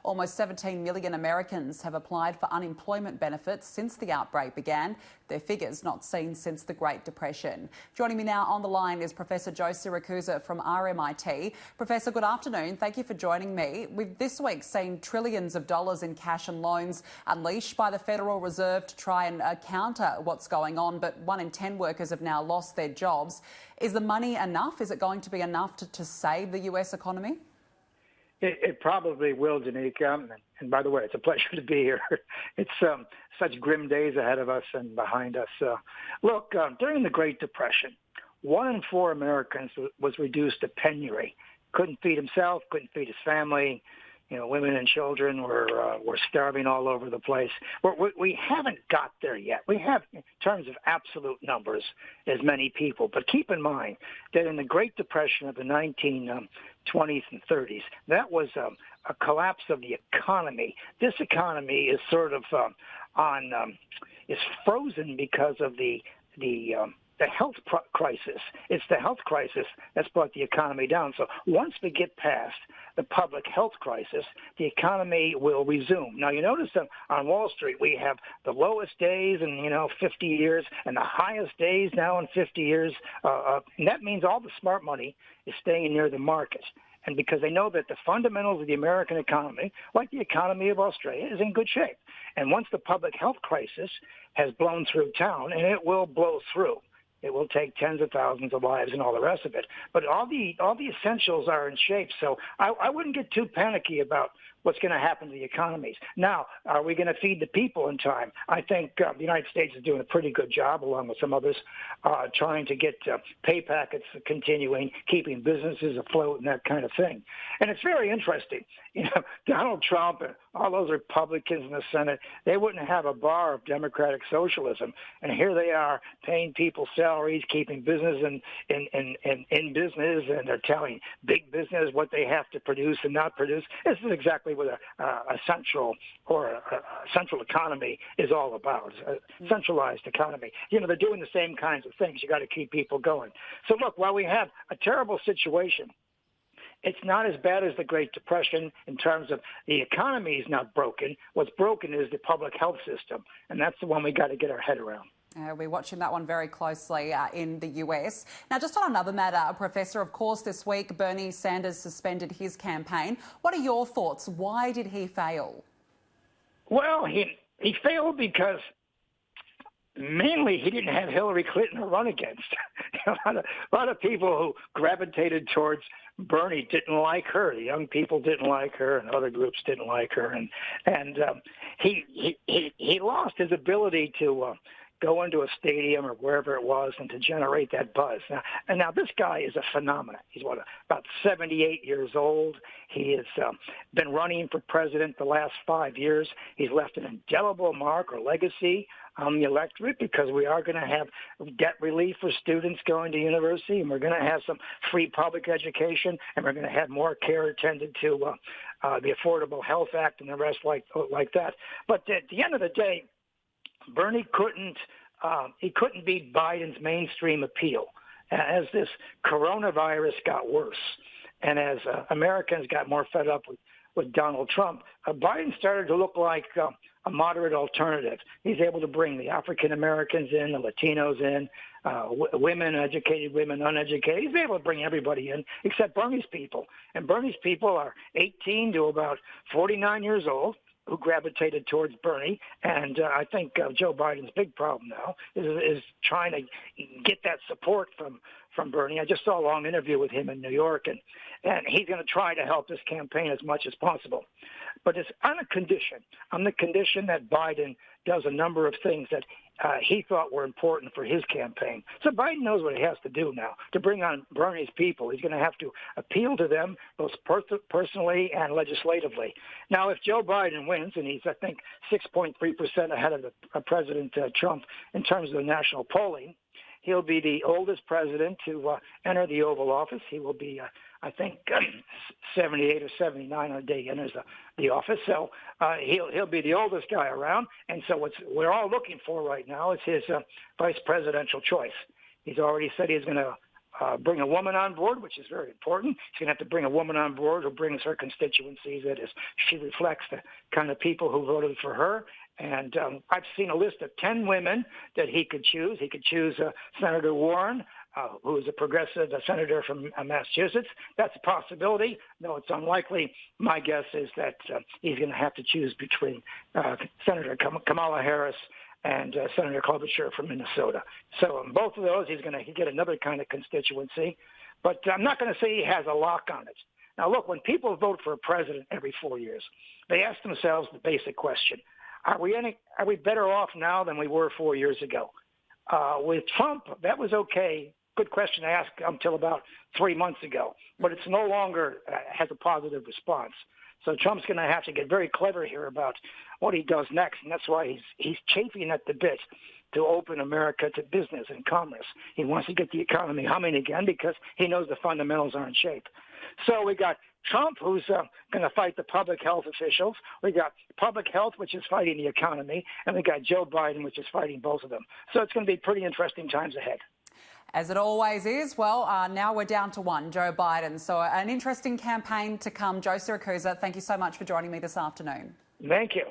Almost 17 million Americans have applied for unemployment benefits since the outbreak began. Their figures not seen since the Great Depression. Joining me now on the line is Professor Joe Siracusa from RMIT. Professor, good afternoon. Thank you for joining me. We've this week seen trillions of dollars in cash and loans unleashed by the Federal Reserve to try and counter what's going on, but 1 in 10 workers have now lost their jobs. Is the money enough? Is it going to be enough to save the US economy? It probably will, Danica. And by the way, it's a pleasure to be here. It's such grim days ahead of us and behind us. Look, during the Great Depression, 1 in 4 Americans was reduced to penury. Couldn't feed himself, couldn't feed his family. You know, women and children were starving all over the place. We haven't got there yet. We have, in terms of absolute numbers, as many people. But keep in mind that in the Great Depression of the 1920s and 30s, that was a collapse of the economy. This economy is sort of is frozen because of the health crisis. It's the health crisis that's brought the economy down. So once we get past the public health crisis, the economy will resume. Now, you notice that on Wall Street, we have the lowest days in, 50 years and the highest days now in 50 years. And that means all the smart money is staying near the market. And because they know that the fundamentals of the American economy, like the economy of Australia, is in good shape. And once the public health crisis has blown through town, and it will blow through, it will take tens of thousands of lives and all the rest of it. But all the essentials are in shape. So I wouldn't get too panicky about what's going to happen to the economies. Now, are we going to feed the people in time? I think the United States is doing a pretty good job, along with some others, trying to get pay packets continuing, keeping businesses afloat and that kind of thing. And it's very interesting. Donald Trump and all those Republicans in the Senate, they wouldn't have a bar of democratic socialism. And here they are paying people salaries, keeping business in business, and they're telling big business what they have to produce and not produce. This is exactly what a central economy is all about, a centralized economy. They're doing the same kinds of things. You got to keep people going. So look, while we have a terrible situation, it's not as bad as the Great Depression in terms of the economy is not broken. What's broken is the public health system, and that's the one we got to get our head around. We're watching that one very closely in the US. Now, just on another matter, Professor, of course, this week Bernie Sanders suspended his campaign. What are your thoughts? Why did he fail? Well, he failed because mainly he didn't have Hillary Clinton to run against. A lot of people who gravitated towards Bernie didn't like her. The young people didn't like her, and other groups didn't like her. And he lost his ability to go into a stadium or wherever it was and to generate that buzz. Now this guy is a phenomenon. He's about 78 years old. He has been running for president the last 5 years. He's left an indelible mark or legacy on the electorate because we are going to have debt relief for students going to university, and we're going to have some free public education, and we're going to have more care attended to the Affordable Health Act and the rest like that. But at the end of the day, Bernie couldn't beat Biden's mainstream appeal. As this coronavirus got worse and as Americans got more fed up with Donald Trump, Biden started to look like a moderate alternative. He's able to bring the African Americans in, the Latinos in, women, educated women, uneducated. He's able to bring everybody in except Bernie's people. And Bernie's people are 18 to about 49 years old, who gravitated towards Bernie. And I think Joe Biden's big problem now is trying to get that support from Bernie. I just saw a long interview with him in New York, and he's going to try to help this campaign as much as possible. But it's on the condition that Biden does a number of things that he thought were important for his campaign. So Biden knows what he has to do now to bring on Bernie's people. He's going to have to appeal to them both personally and legislatively. Now, if Joe Biden wins, and he's, I think, 6.3% ahead of President Trump in terms of the national polling, he'll be the oldest president to enter the Oval Office. He will be, I think, 78 or 79 on the day he enters the office. So he'll be the oldest guy around. And so what we're all looking for right now is his vice presidential choice. He's already said he's going to bring a woman on board, which is very important. He's going to have to bring a woman on board who brings her constituencies, that is, she reflects the kind of people who voted for her. And I've seen a list of 10 women that he could choose. He could choose Senator Warren, who is a progressive senator from Massachusetts. That's a possibility. No, it's unlikely. My guess is that he's going to have to choose between Senator Kamala Harris and Senator Klobuchar from Minnesota. So both of those, he's going to get another kind of constituency. But I'm not going to say he has a lock on it. Now, look, when people vote for a president every 4 years, they ask themselves the basic question: Are we better off now than we were 4 years ago? With Trump, that was okay. Good question to ask until about 3 months ago, but it's no longer has a positive response. So Trump's going to have to get very clever here about what he does next, and that's why he's chafing at the bit to open America to business and commerce. He wants to get the economy humming again because he knows the fundamentals are in shape. So we got Trump, who's going to fight the public health officials. We got public health, which is fighting the economy, and we got Joe Biden, which is fighting both of them. So it's going to be pretty interesting times ahead. As it always is. Well, now we're down to one, Joe Biden. So an interesting campaign to come. Joe Siracusa, thank you so much for joining me this afternoon. Thank you.